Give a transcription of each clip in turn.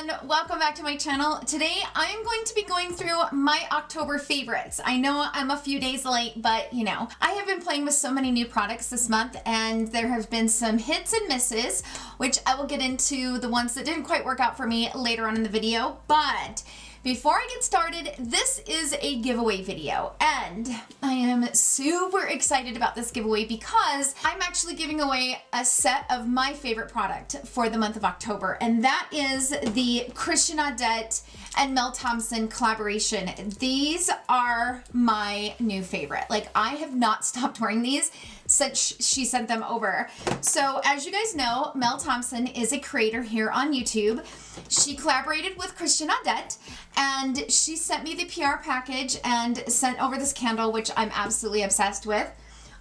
everyone, welcome back to my channel. Today I'm going to be going through my October favorites. I know I'm a few days late, but you know, I have been playing with so many new products this month and there have been some hits and misses, which I will get into the ones that didn't quite work out for me later on in the video. But before I get started, this is a giveaway video and I am super excited about this giveaway because I'm actually giving away a set of my favorite product for the month of October, and that is the Christian Audette and Mel Thompson collaboration. These are my new favorite. Like, I have not stopped wearing these since she sent them over. So as you guys know, Mel Thompson is a creator here on YouTube. She collaborated with Christian Audette and she sent me the PR package and sent over this candle, which I'm absolutely obsessed with.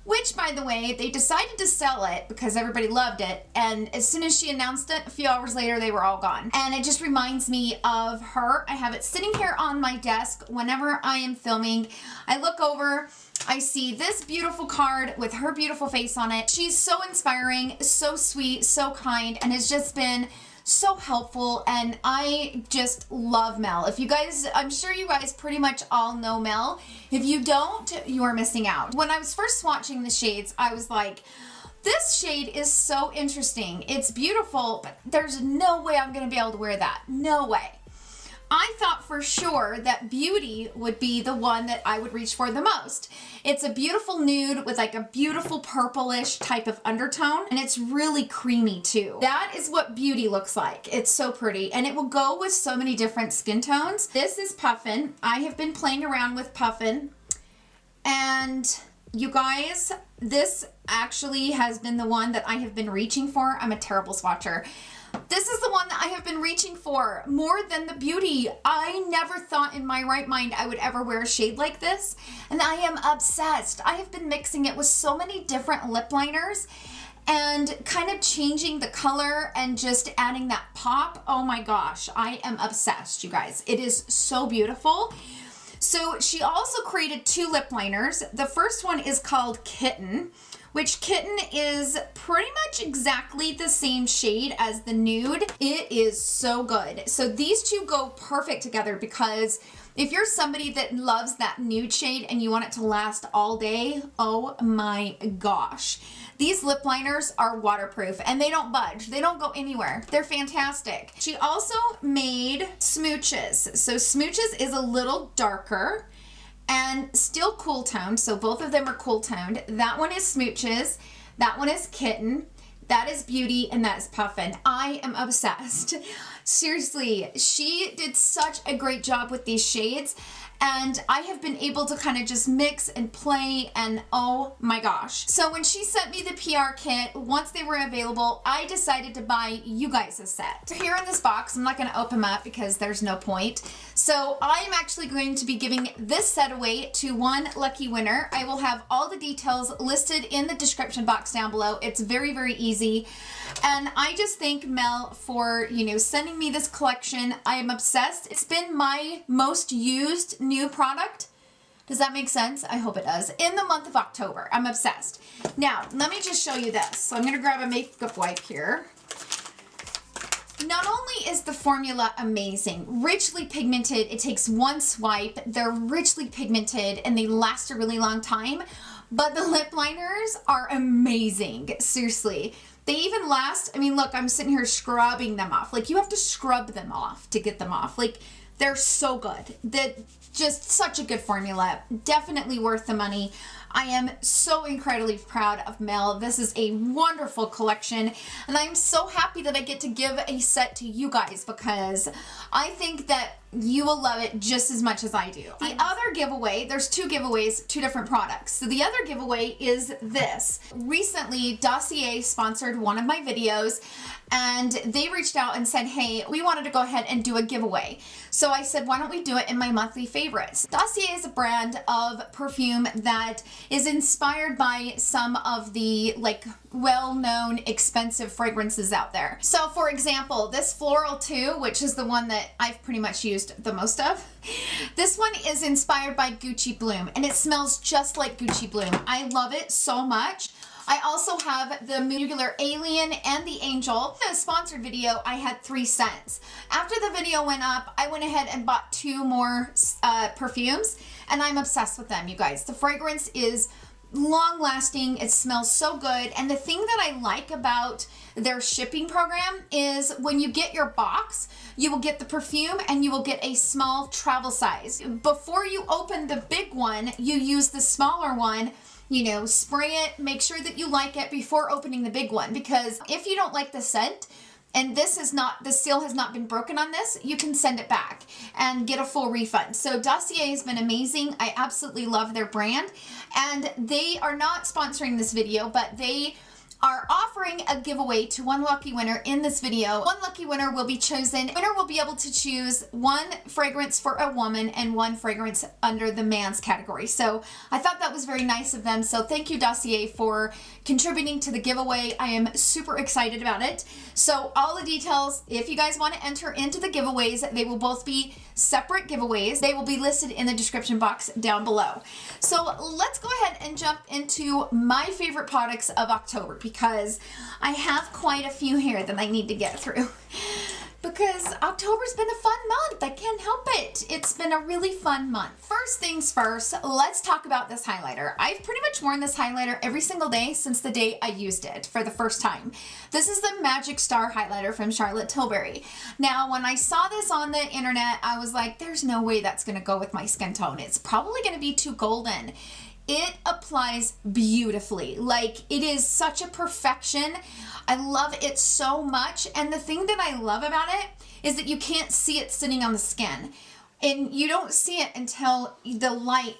Which, by the way, they decided to sell it because everybody loved it, and as soon as she announced it, a few hours later, they were all gone. And it just reminds me of her. I have it sitting here on my desk whenever I am filming. I look over, I see this beautiful card with her beautiful face on it. She's so inspiring, so sweet, so kind, and has just been so helpful, and I just love Mel. If you guys, I'm sure you guys pretty much all know Mel. If you don't, you are missing out. When I was first swatching the shades, I was like, this shade is so interesting. It's beautiful, but there's no way I'm gonna be able to wear that. No way. I thought for sure that Beauty would be the one that I would reach for the most. It's a beautiful nude with like a beautiful purplish type of undertone, and it's really creamy too. That is what Beauty looks like. It's so pretty, and it will go with so many different skin tones. This is Puffin. I have been playing around with Puffin, and you guys, this actually has been the one that I have been reaching for. I'm a terrible swatcher. This is the one that I have been reaching for more than the Beauty. I never thought in my right mind I would ever wear a shade like this, and I am obsessed. I have been mixing it with so many different lip liners and kind of changing the color and just adding that pop. Oh my gosh, I am obsessed, you guys. It is so beautiful. So she also created two lip liners. The first one is called Kitten, which Kitten is pretty much exactly the same shade as the nude. It is so good. So these two go perfect together because if you're somebody that loves that nude shade and you want it to last all day, oh my gosh. These lip liners are waterproof and they don't budge. They don't go anywhere. They're fantastic. She also made Smooches. So Smooches is a little darker and still cool toned, so both of them are cool toned. That one is Smooches, that one is Kitten, that is Beauty, and that is Puffin. I am obsessed. Seriously, she did such a great job with these shades, and I have been able to kind of just mix and play, and oh my gosh. So when she sent me the PR kit, once they were available, I decided to buy you guys a set. Here in this box, I'm not gonna open them up because there's no point. So I am actually going to be giving this set away to one lucky winner. I will have all the details listed in the description box down below. It's very, very easy. And I just thank Mel for, you know, sending me this collection. I am obsessed. It's been my most used new product. Does that make sense? I hope it does. In the month of October. I'm obsessed. Now, let me just show you this. So I'm going to grab a makeup wipe here. Not only is the formula amazing, richly pigmented, it takes one swipe, they're richly pigmented and they last a really long time, but the lip liners are amazing. Seriously. They even last, I mean, look, I'm sitting here scrubbing them off. Like, you have to scrub them off to get them off. Like, they're so good. Just such a good formula. Definitely worth the money. I am so incredibly proud of Mel. This is a wonderful collection, and I'm so happy that I get to give a set to you guys because I think that you will love it just as much as I do. The other giveaway, there's two giveaways, two different products. So the other giveaway is this. Recently, Dossier sponsored one of my videos, and they reached out and said, hey, we wanted to go ahead and do a giveaway. So I said, why don't we do it in my monthly favorites? Dossier is a brand of perfume that is inspired by some of the like well-known expensive fragrances out there. So for example, this Floral 2, which is the one that I've pretty much used the most of, this one is inspired by Gucci Bloom and it smells just like Gucci Bloom. I love it so much. I also have the Nugular Alien and the Angel. In the sponsored video, I had 3 scents. After the video went up, I went ahead and bought 2 more perfumes, and I'm obsessed with them, you guys. The fragrance is long lasting, it smells so good, and the thing that I like about their shipping program is when you get your box, you will get the perfume and you will get a small travel size. Before you open the big one, you use the smaller one, you know, spray it, make sure that you like it before opening the big one, because if you don't like the scent, and this is not, the seal has not been broken on this, you can send it back and get a full refund. So Dossier has been amazing. I absolutely love their brand, and they are not sponsoring this video, but they are offering a giveaway to 1 lucky winner in this video. 1 lucky winner will be chosen. The winner will be able to choose 1 fragrance for a woman and 1 fragrance under the man's category. So I thought that was very nice of them. So thank you, Dossier, for contributing to the giveaway. I am super excited about it. So all the details, if you guys want to enter into the giveaways, they will both be separate giveaways. They will be listed in the description box down below. So let's go ahead and jump into my favorite products of October, because I have quite a few here that I need to get through. Because October's been a fun month. I can't help it. It's been a really fun month. First things first, let's talk about this highlighter. I've pretty much worn this highlighter every single day since the day I used it for the first time. This is the Magic Star highlighter from Charlotte Tilbury. Now, when I saw this on the internet, I was like, there's no way that's gonna go with my skin tone. It's probably gonna be too golden. It applies beautifully. Like, it is such a perfection. I love it so much. And the thing that I love about it is that you can't see it sitting on the skin. And you don't see it until the light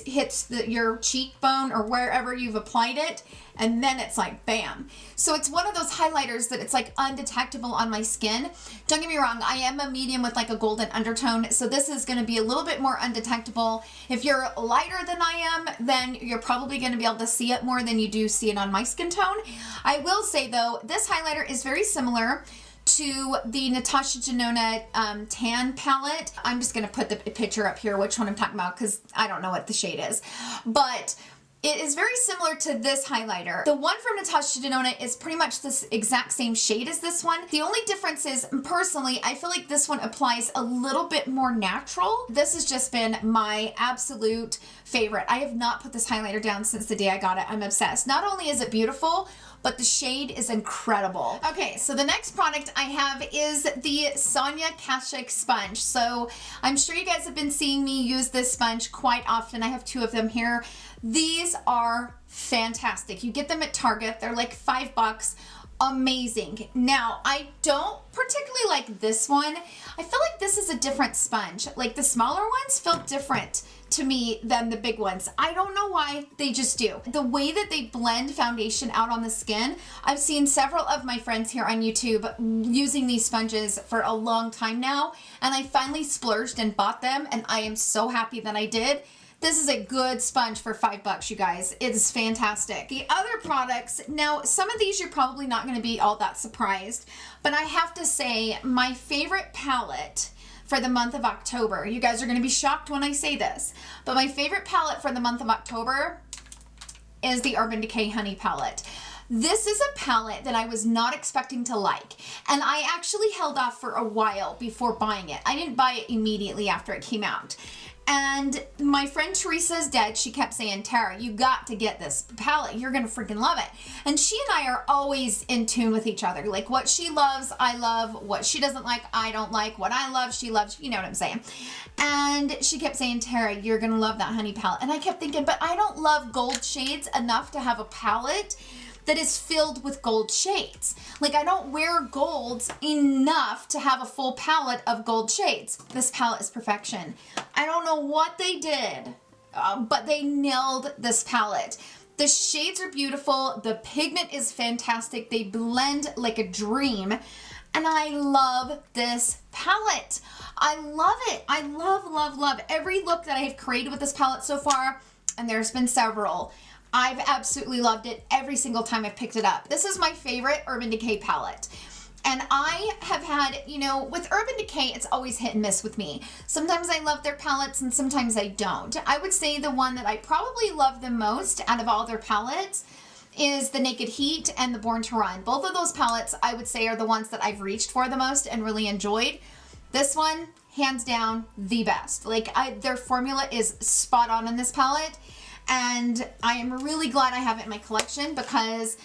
hits your cheekbone or wherever you've applied it, and then it's like bam. So it's one of those highlighters that it's like undetectable on my skin. Don't get me wrong, I am a medium with like a golden undertone, so this is going to be a little bit more undetectable. If you're lighter than I am, then you're probably going to be able to see it more than you do see it on my skin tone. I will say though, this highlighter is very similar to the Natasha Denona tan palette. I'm just gonna put the picture up here, which one I'm talking about, because I don't know what the shade is. But it is very similar to this highlighter. The one from Natasha Denona is pretty much this exact same shade as this one. The only difference is, personally, I feel like this one applies a little bit more natural. This has just been my absolute favorite. I have not put this highlighter down since the day I got it. I'm obsessed. Not only is it beautiful, but the shade is incredible. Okay, so the next product I have is the Sonia Kashuk sponge. So I'm sure you guys have been seeing me use this sponge quite often. I have 2 of them here. These are fantastic. You get them at Target. They're like $5. Amazing. Now, I don't particularly like this one. I feel like this is a different sponge. Like the smaller ones feel different to me than the big ones. I don't know why, they just do. The way that they blend foundation out on the skin, I've seen several of my friends here on YouTube using these sponges for a long time now, and I finally splurged and bought them, and I am so happy that I did. This is a good sponge for $5, you guys. It is fantastic. The other products, now some of these you're probably not going to be all that surprised, but I have to say my favorite palette for the month of October, you guys are going to be shocked when I say this, but my favorite palette for the month of October is the Urban Decay Honey palette. This is a palette that I was not expecting to like, and I actually held off for a while before buying it. I didn't buy it immediately after it came out. And my friend Teresa's dead. She kept saying, Tara, you got to get this palette. You're going to freaking love it. And she and I are always in tune with each other. Like what she loves, I love. What she doesn't like, I don't like. What I love, she loves. You know what I'm saying? And she kept saying, Tara, you're going to love that honey palette. And I kept thinking, but I don't love gold shades enough to have a palette that is filled with gold shades. Like I don't wear golds enough to have a full palette of gold shades. This palette is perfection. I don't know what they did, but they nailed this palette. The shades are beautiful. The pigment is fantastic. They blend like a dream. And I love this palette. I love it. I love, love, love every look that I have created with this palette so far. And there's been several. I've absolutely loved it every single time I've picked it up. This is my favorite Urban Decay palette. And I have had, you know, with Urban Decay, it's always hit and miss with me. Sometimes I love their palettes and sometimes I don't. I would say the one that I probably love the most out of all their palettes is the Naked Heat and the Born to Run. Both of those palettes I would say are the ones that I've reached for the most and really enjoyed. This one, hands down, the best. Like, their formula is spot on in this palette, and I am really glad I have it in my collection because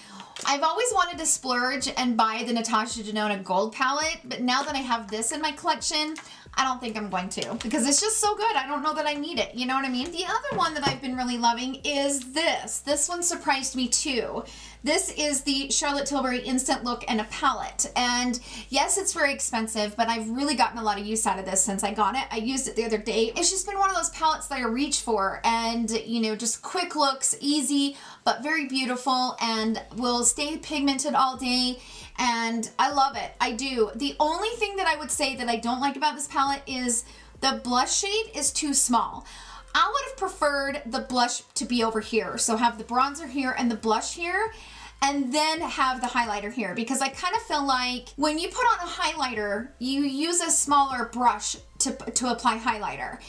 I've always wanted to splurge and buy the Natasha Denona Gold palette, but now that I have this in my collection, I don't think I'm going to because it's just so good. I don't know that I need it. You know what I mean? The other one that I've been really loving is this. This one surprised me too. This is the Charlotte Tilbury Instant Look and a palette. And yes, it's very expensive, but I've really gotten a lot of use out of this since I got it. I used it the other day. It's just been one of those palettes that I reach for and, you know, just quick looks, easy, but very beautiful and will stay pigmented all day. And I love it. I do. The only thing that I would say that I don't like about this palette is the blush shade is too small. I would have preferred the blush to be over here. So have the bronzer here and the blush here, and then have the highlighter here, because I kind of feel like when you put on a highlighter, you use a smaller brush to apply highlighter.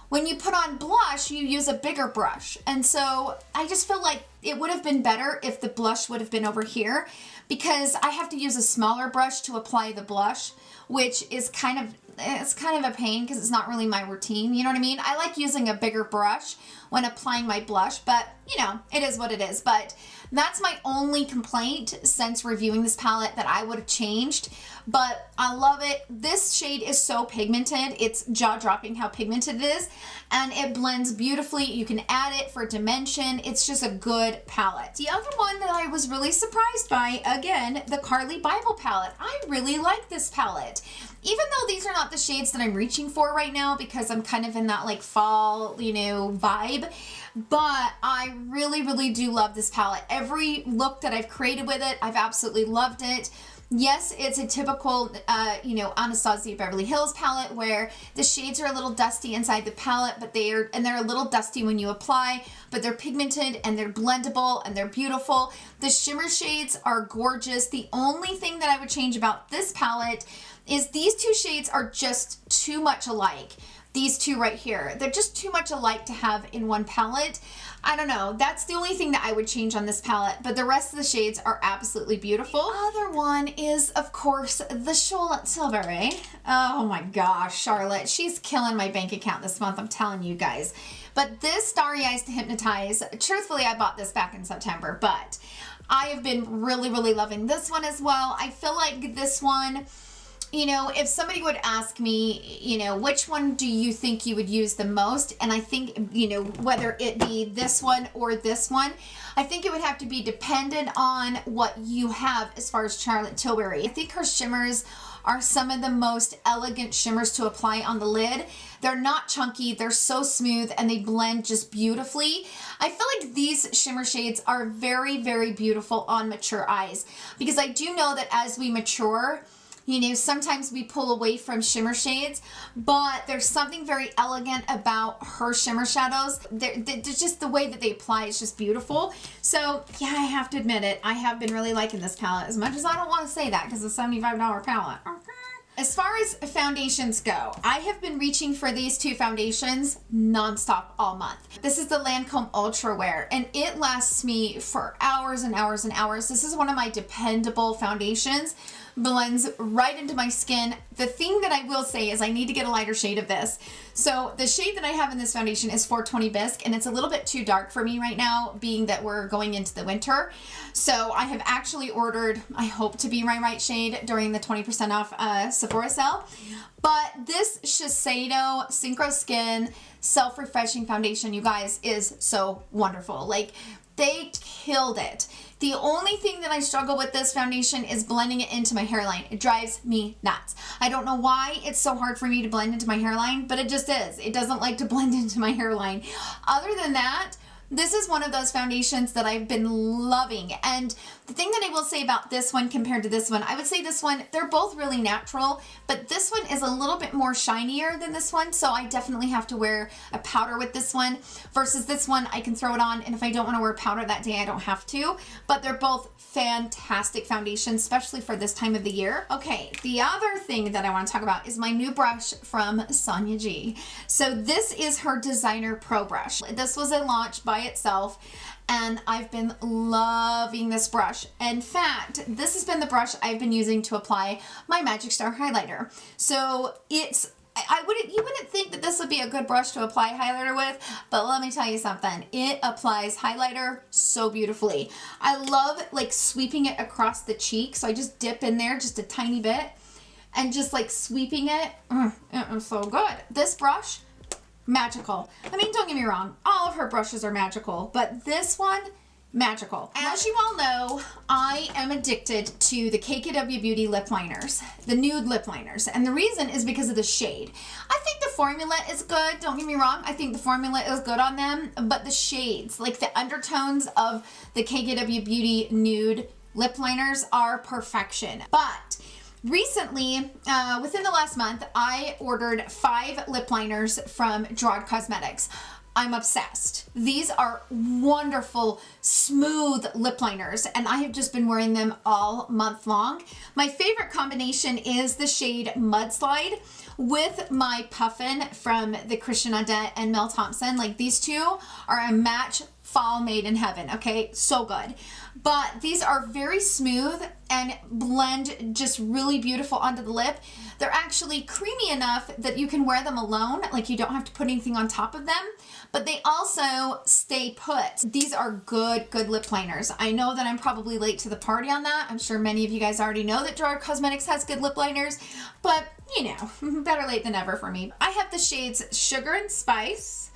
When you put on blush, you use a bigger brush. And so I just feel like it would have been better if the blush would have been over here, because I have to use a smaller brush to apply the blush, which is kind of a pain because it's not really my routine. You know what I mean? I like using a bigger brush when applying my blush, but you know, it is what it is. But that's my only complaint since reviewing this palette that I would have changed. But I love it. This shade is so pigmented. It's jaw-dropping how pigmented it is. And it blends beautifully. You can add it for dimension. It's just a good palette. The other one that I was really surprised by, again, the Carli Bybel palette. I really like this palette. Even though these are not the shades that I'm reaching for right now because I'm kind of in that like fall, you know, vibe. But I really, really do love this palette. Every look that I've created with it, I've absolutely loved it. Yes, it's a typical, you know, Anastasia Beverly Hills palette where the shades are a little dusty inside the palette, but they're a little dusty when you apply, but they're pigmented and they're blendable and they're beautiful. The shimmer shades are gorgeous. The only thing that I would change about this palette is these two shades are just too much alike. These two right here, they're just too much alike to have in one palette. I don't know, that's the only thing that I would change on this palette, but the rest of the shades are absolutely beautiful. The other one is, of course, the Charlotte Tilbury. Oh my gosh, Charlotte, she's killing my bank account this month, I'm telling you guys. But this Starry Eyes to Hypnotize, truthfully, I bought this back in September, but I have been really, really loving this one as well. I feel like this one, you know, if somebody would ask me, you know, which one do you think you would use the most? And I think, you know, whether it be this one or this one, I think it would have to be dependent on what you have as far as Charlotte Tilbury. I think her shimmers are some of the most elegant shimmers to apply on the lid. They're not chunky, they're so smooth, and they blend just beautifully. I feel like these shimmer shades are very, very beautiful on mature eyes, because I do know that as we mature, you know, sometimes we pull away from shimmer shades, but there's something very elegant about her shimmer shadows. They're just the way that they apply is just beautiful. So yeah, I have to admit it. I have been really liking this palette, as much as I don't want to say that because it's a $75 palette. As far as foundations go, I have been reaching for these two foundations nonstop all month. This is the Lancome Ultra Wear, and it lasts me for hours and hours and hours. This is one of my dependable foundations. Blends right into my skin. The thing that I will say is I need to get a lighter shade of this. So the shade that I have in this foundation is 420 Bisque, and it's a little bit too dark for me right now, being that we're going into the winter. So I have actually ordered, I hope to be my right shade during the 20% off Sephora sale. But this Shiseido Synchro Skin Self-Refreshing Foundation, you guys, is so wonderful. Like, they killed it. The only thing that I struggle with this foundation is blending it into my hairline. It drives me nuts. I don't know why it's so hard for me to blend into my hairline, but it just is. It doesn't like to blend into my hairline. Other than that, this is one of those foundations that I've been loving. And the thing that I will say about this one compared to this one, I would say this one, they're both really natural, but this one is a little bit more shinier than this one, so I definitely have to wear a powder with this one, versus this one, I can throw it on, and if I don't want to wear powder that day, I don't have to. But they're both fantastic foundations, especially for this time of the year. Okay, the other thing that I want to talk about is my new brush from Sonia G. So this is her Designer Pro Brush. This was a launch by by itself, and I've been loving this brush. In fact, this has been the brush I've been using to apply my Magic Star highlighter. So it's, you wouldn't think that this would be a good brush to apply highlighter with, but let me tell you something. It applies highlighter so beautifully. I love like sweeping it across the cheek. So I just dip in there just a tiny bit and just like sweeping it. It was so good. This brush, magical. I mean, don't get me wrong. All of her brushes are magical, but this one, magical. As you all know, I am addicted to the KKW Beauty lip liners, the nude lip liners. And the reason is because of the shade. I think the formula is good. Don't get me wrong. I think the formula is good on them, but the shades, like the undertones of the KKW Beauty nude lip liners are perfection. But recently, within the last month, I ordered 5 lip liners from Gerard Cosmetics. I'm obsessed. These are wonderful, smooth lip liners, and I have just been wearing them all month long. My favorite combination is the shade Mudslide with my Puffin from the Christian Audette and Mel Thompson. Like, these two are a match fall made in heaven, okay? So good. But these are very smooth and blend just really beautiful onto the lip. They're actually creamy enough that you can wear them alone, like you don't have to put anything on top of them, but they also stay put. These are good lip liners. I know that I'm probably late to the party on that. I'm sure many of you guys already know that Gerard Cosmetics has good lip liners, but you know, better late than never for me. I have the shades Sugar and Spice,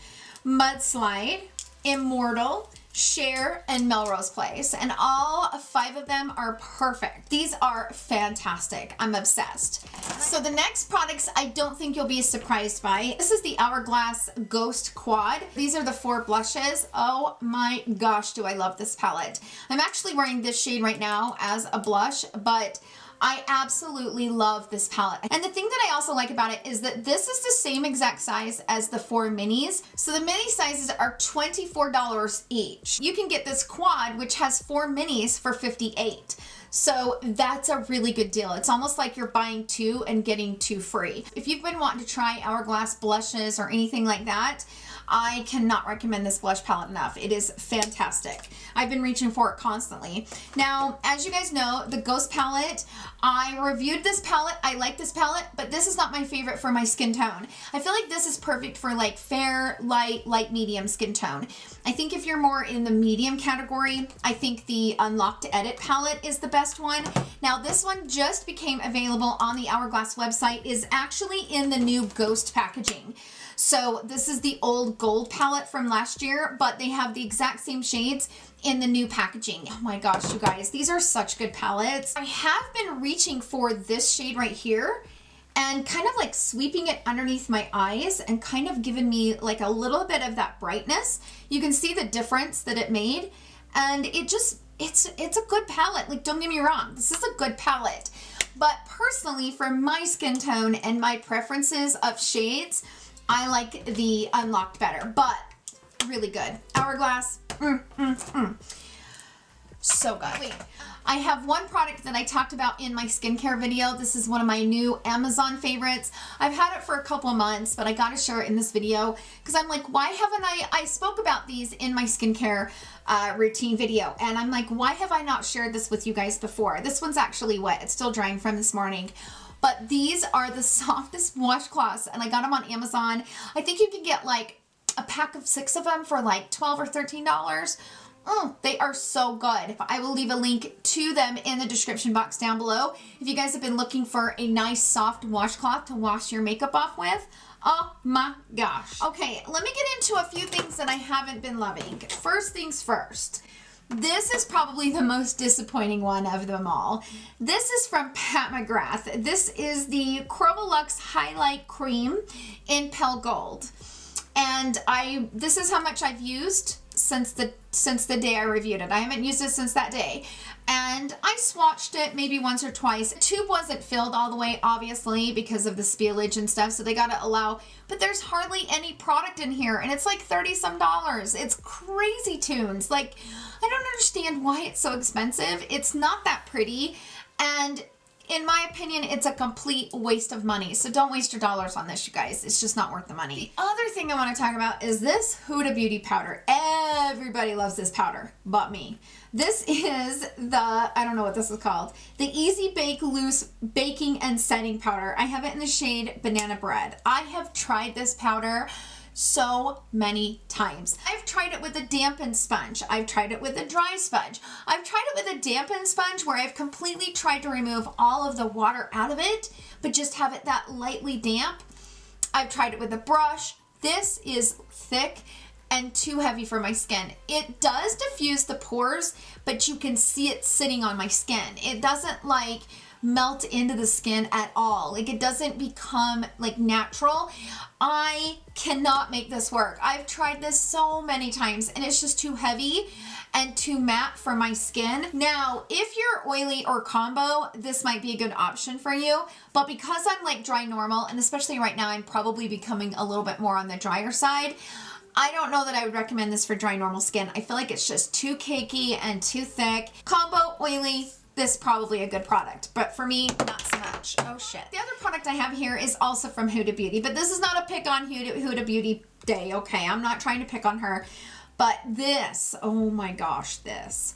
Mudslide, Immortal, Share, and Melrose Place, and all 5 of them are perfect. These are fantastic. I'm obsessed. So the next products I don't think you'll be surprised by. This is the Hourglass Ghost Quad. These are the 4 blushes. Oh my gosh, do I love this palette. I'm actually wearing this shade right now as a blush, but I absolutely love this palette. And the thing that I also like about it is that this is the same exact size as the 4 minis. So the mini sizes are $24 each. You can get this quad, which has 4 minis for $58. So that's a really good deal. It's almost like you're buying 2 and getting 2 free. If you've been wanting to try Hourglass blushes or anything like that, I cannot recommend this blush palette enough. It is fantastic. I've been reaching for it constantly. Now, as you guys know, the Ghost palette, I reviewed this palette. I like this palette, but this is not my favorite for my skin tone. I feel like this is perfect for like fair, light, medium skin tone. I think if you're more in the medium category, I think the Unlocked Edit palette is the best one. Now, this one just became available on the Hourglass website, is actually in the new Ghost packaging. So this is the old gold palette from last year, but they have the exact same shades in the new packaging. Oh my gosh, you guys, these are such good palettes. I have been reaching for this shade right here and kind of like sweeping it underneath my eyes and kind of giving me like a little bit of that brightness. You can see the difference that it made, and it just, it's a good palette. Like, don't get me wrong, this is a good palette. But personally, for my skin tone and my preferences of shades, I like the Unlocked better, but really good. Hourglass, so good. Wait, I have one product that I talked about in my skincare video. This is one of my new Amazon favorites. I've had it for a couple of months, but I gotta share it in this video because I'm like, why haven't I spoke about these in my skincare routine video, and I'm like, why have I not shared this with you guys before? This one's actually wet. It's still drying from this morning. But these are the softest washcloths, and I got them on Amazon. I think you can get like a pack of 6 of them for like $12 or $13. They are so good. I will leave a link to them in the description box down below. If you guys have been looking for a nice soft washcloth to wash your makeup off with, oh my gosh. Okay, let me get into a few things that I haven't been loving. First things first. This is probably the most disappointing one of them all. This is from Pat McGrath. This is the Chromolux Highlight Cream in Pale Gold. And this is how much I've used since the day I reviewed it. I haven't used it since that day. And I swatched it maybe once or twice. The tube wasn't filled all the way, obviously, because of the spillage and stuff, so they gotta allow, but there's hardly any product in here, and it's like $30-some. It's crazy tunes. Like, I don't understand why it's so expensive. It's not that pretty, and in my opinion, it's a complete waste of money. So don't waste your dollars on this, you guys. It's just not worth the money. The other thing I want to talk about is this Huda Beauty powder. Everybody loves this powder, but me. This is the, I don't know what this is called, the Easy Bake Loose Baking and Setting Powder. I have it in the shade Banana Bread. I have tried this powder so many times. I've tried it with a dampened sponge. I've tried it with a dry sponge. I've tried it with a dampened sponge where I've completely tried to remove all of the water out of it, but just have it that lightly damp. I've tried it with a brush. This is thick and too heavy for my skin. It does diffuse the pores, but you can see it sitting on my skin. It doesn't like melt into the skin at all. Like it doesn't become like natural. I cannot make this work. I've tried this so many times and it's just too heavy and too matte for my skin. Now, if you're oily or combo, this might be a good option for you. But because I'm like dry normal, and especially right now, I'm probably becoming a little bit more on the drier side, I don't know that I would recommend this for dry normal skin. I feel like it's just too cakey and too thick. Combo, oily, this is probably a good product, but for me, not so much. Oh shit. The other product I have here is also from Huda Beauty, but this is not a pick on Huda Beauty day, okay? I'm not trying to pick on her, but this, oh my gosh, this.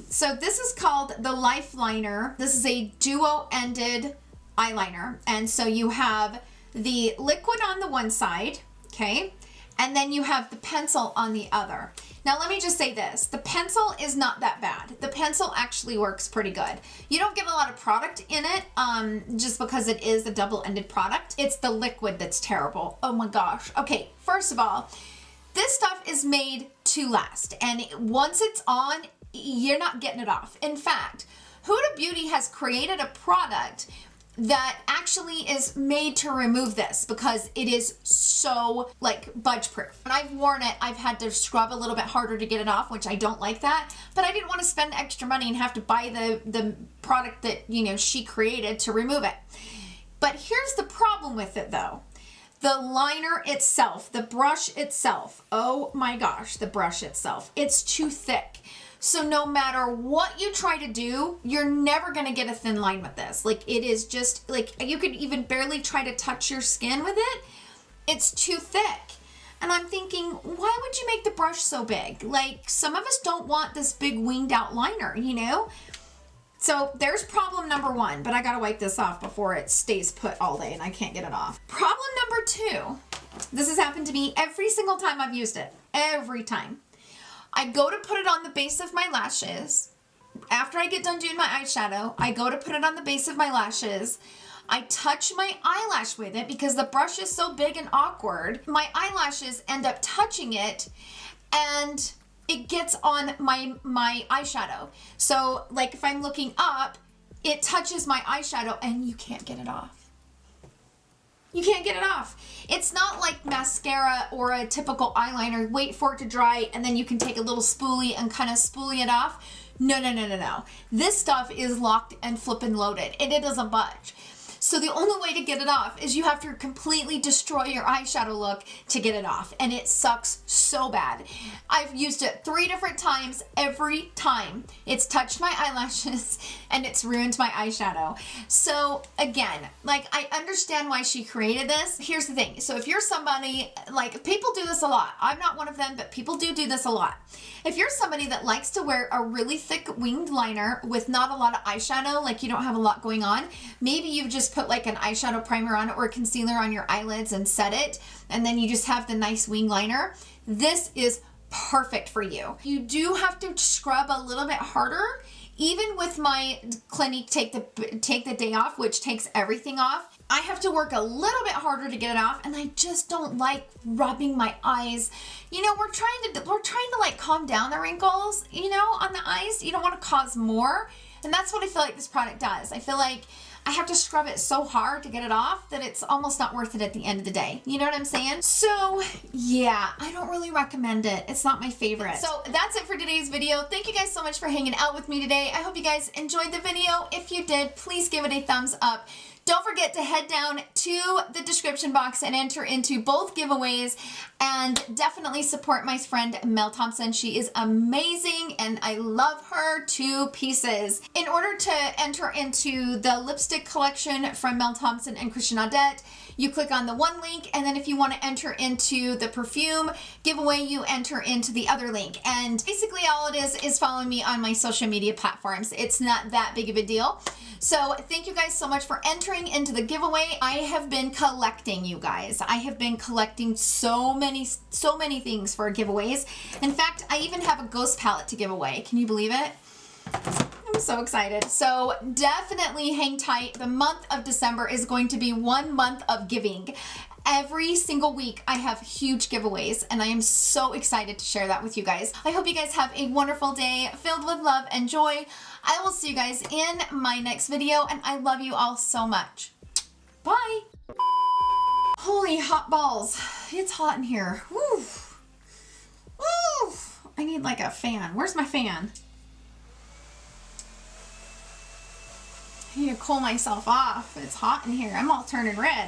So this is called the Life Liner. This is a duo-ended eyeliner, and so you have the liquid on the one side, okay? And then you have the pencil on the other. Now let me just say this, the pencil is not that bad. The pencil actually works pretty good. You don't get a lot of product in it just because it is a double-ended product. It's the liquid that's terrible. Oh my gosh. Okay, first of all, this stuff is made to last. And once it's on, you're not getting it off. In fact, Huda Beauty has created a product that actually is made to remove this because it is so like budge proof. When I've worn it, I've had to scrub a little bit harder to get it off, which I don't like that, but I didn't want to spend extra money and have to buy the product that, you know, she created to remove it. But here's the problem with it though. The liner itself, the brush itself, oh my gosh, the brush itself, it's too thick. So no matter what you try to do, you're never going to get a thin line with this. Like it is just like, you could even barely try to touch your skin with it. It's too thick. And I'm thinking, why would you make the brush so big? Like some of us don't want this big winged out liner, you know? So there's problem number one, but I got to wipe this off before it stays put all day and I can't get it off. Problem number two, this has happened to me every single time I've used it. Every time. I go to put it on the base of my lashes. After I get done doing my eyeshadow, I go to put it on the base of my lashes. I touch my eyelash with it because the brush is so big and awkward. My eyelashes end up touching it and it gets on my eyeshadow. So like if I'm looking up, it touches my eyeshadow and you can't get it off. You can't get it off. It's not like mascara or a typical eyeliner. Wait for it to dry and then you can take a little spoolie and kind of spoolie it off. No, no, no, no, no. This stuff is locked and flippin' loaded and it doesn't budge. So the only way to get it off is you have to completely destroy your eyeshadow look to get it off. And it sucks so bad. I've used it 3 different times. Every time it's touched my eyelashes and it's ruined my eyeshadow. So again, like I understand why she created this. Here's the thing. So if you're somebody, like people do this a lot. I'm not one of them, but people do this a lot. If you're somebody that likes to wear a really thick winged liner with not a lot of eyeshadow, like you don't have a lot going on, maybe you've just put like an eyeshadow primer on or a concealer on your eyelids and set it, and then you just have the nice wing liner, this is perfect for you. You do have to scrub a little bit harder. Even with my Clinique Take the Day Off, which takes everything off, I have to work a little bit harder to get it off, and I just don't like rubbing my eyes. You know, we're trying to like calm down the wrinkles, you know, on the eyes. You don't want to cause more, and that's what I feel like this product does. I feel like I have to scrub it so hard to get it off that it's almost not worth it at the end of the day. You know what I'm saying? So yeah, I don't really recommend it. It's not my favorite. So that's it for today's video. Thank you guys so much for hanging out with me today. I hope you guys enjoyed the video. If you did, please give it a thumbs up. Don't forget to head down to the description box and enter into both giveaways, and definitely support my friend Mel Thompson. She is amazing and I love her to pieces. In order to enter into the lipstick collection from Mel Thompson and Christian Audette, you click on the one link, and then if you want to enter into the perfume giveaway, you enter into the other link. And basically all it is following me on my social media platforms. It's not that big of a deal. So thank you guys so much for entering into the giveaway. I have been collecting, you guys. I have been collecting so many things for giveaways. In fact, I even have a ghost palette to give away. Can you believe it? I'm so excited. So definitely hang tight. The month of December is going to be 1 month of giving. Every single week I have huge giveaways, and I am so excited to share that with you guys. I hope you guys have a wonderful day filled with love and joy. I will see you guys in my next video, and I love you all so much. Bye. Holy hot balls. It's hot in here. Woo. Woo. I need like a fan. Where's my fan? I need to cool myself off. It's hot in here. I'm all turning red.